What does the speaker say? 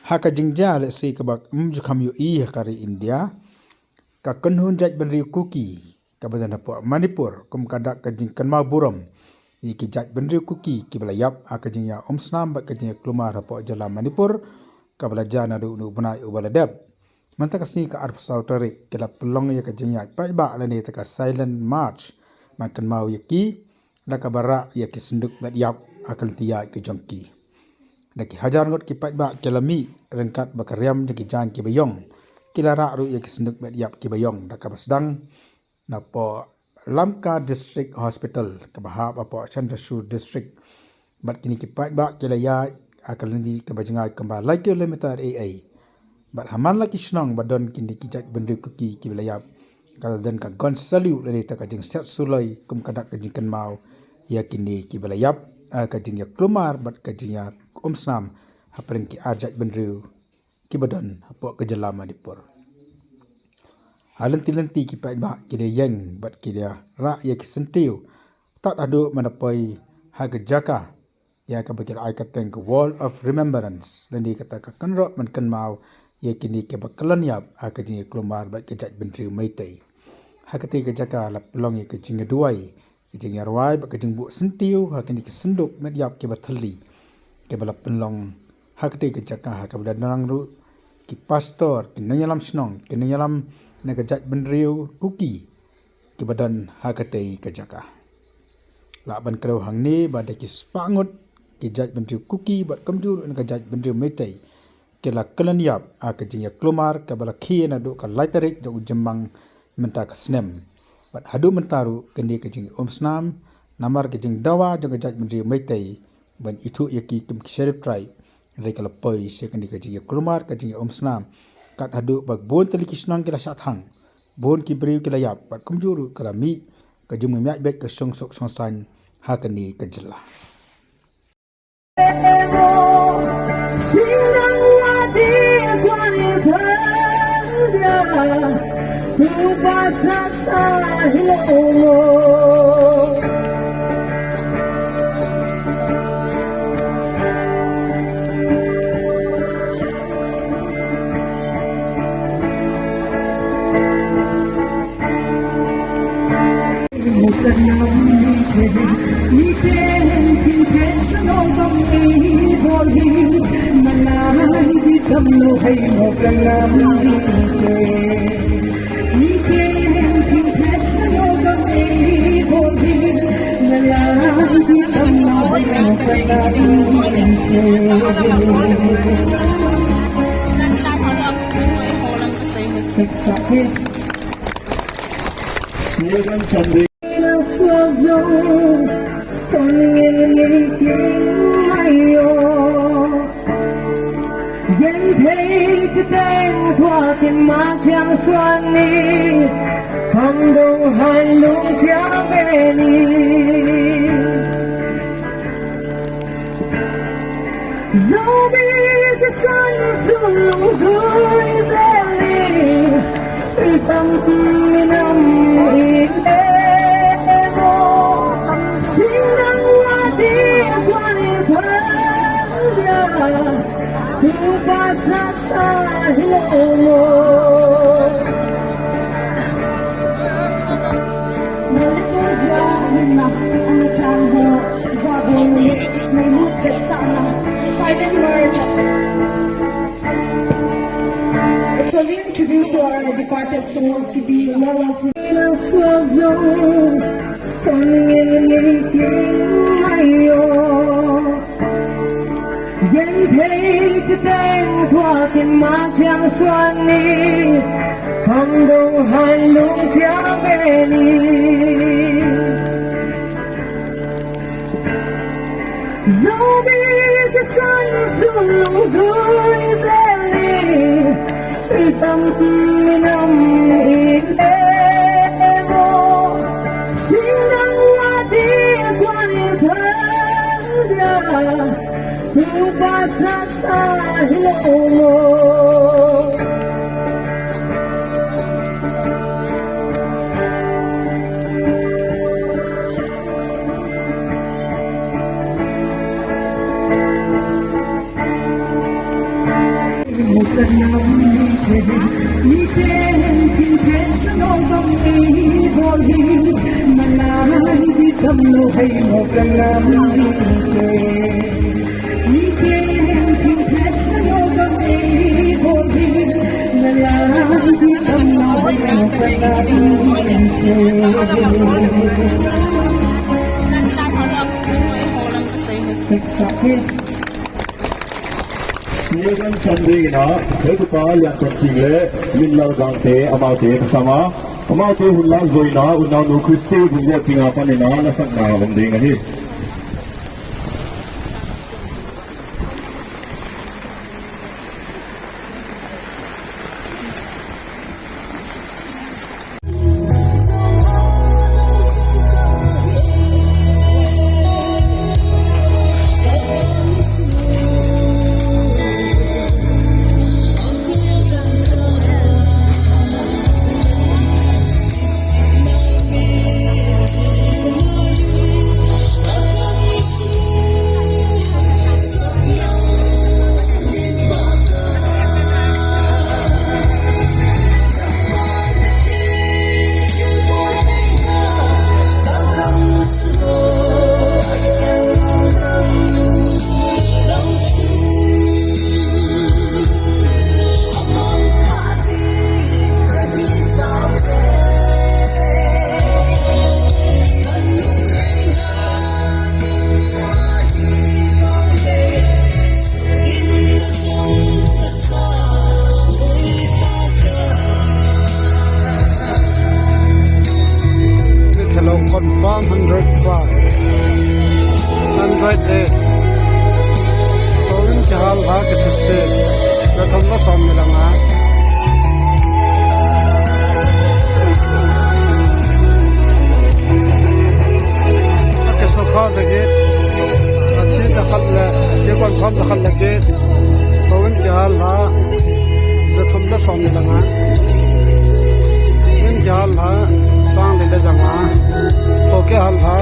haka jingja le si kabak mjukam yu kari India ka kenhun jaj benri kuki ka badan hapo Manipur kum kadak ka jing kanma buram ki jaj benri kuki ki belayap aka jing ya snam ba ka jing klumar hapo jala Manipur ka belajar na du bunai ubaladab manta kasni ka arf sautari kila pelong ya ka jing ya pa ba la ni ta ka silent march makan mau yaki la ka bara ya ki senduk bat yap akal tia ki jongki Daki hajar ngot ki pat ba kelami rengkat bakariam jaki jan ki bayong kilara ru ya ki senduk met yap ki bayong daka basdang na po Lamka District Hospital ke bahab apa Chandrasur District bat kini ki pat ba kelaya akal ndi ke bajenga kemba like kilometer AA bat haman laki snong badon kini ki jak bendu ki belayap kal dan ka gon salu le ta ka jing set sulai kum kadak ka jingkan mau ya kini ki belayap ka jing ya klumar bat ka jing ya snam hapring ki ajak benru ki badan hapo ke jala Manipur halenti ki pa ba ki de yang bat ki dia ra ya ki sentiu tak adu manapai ha ke jaka ya ka bakir ai ka teng wall of remembrance lendi kata ka kanro man kan mau ya kini ke bakalan yap ha ke jing klumar bat ke jak benru maitai ha ke ke jaka la pelong ya ke jing duai ki jing arwai ba ke jing bu sentiu ha kini ki senduk met yap ke bathali ke bala penlong hakte ke jaka ha ka bala narang ru ki pastor ki nanyalam snong ki nanyalam na ka jak benriu kuki ki badan hakte ke jaka la ban krau hang ni ba de ki spangot ki jak benriu kuki bat kamjur na ka jak benriu metai ke la kalan yap a ka jinya klumar ka bala khi na do ka laitarik jo jembang menta ka snem bat hadu mentaru kendi ka jing snam namar ke jing dawa jo ka jak benriu metai ban itu yaki kim kisharif trai reka lapoi sekan di kaji klumar kaji snam kat hadu bag bon tali kisnang kila sathang bon ki briu kila yap bat kumjuru kala mi kaji memyak bet ke song sok song san hakani kajela sindang wadi kwani bhaya ubasa sahilo Silent March. It's a real tribute to our departed souls to be loyal to Siaran Sunday na, kita yang tercile, minlau dante, amal te bersama, amal te hulang zoina, unau nu Kristi buat singapan ina, nasak na bending ni. Confirm 105, 108. Tolong jahal ha kesese, datang lah sama lama. Kesokan lagi, asyik dapat le, asyik confirm dapat lagi. Tolong jahal ha, datang lah sama lama. Tolong jahal ha, sang lele jangan. Oke hal ha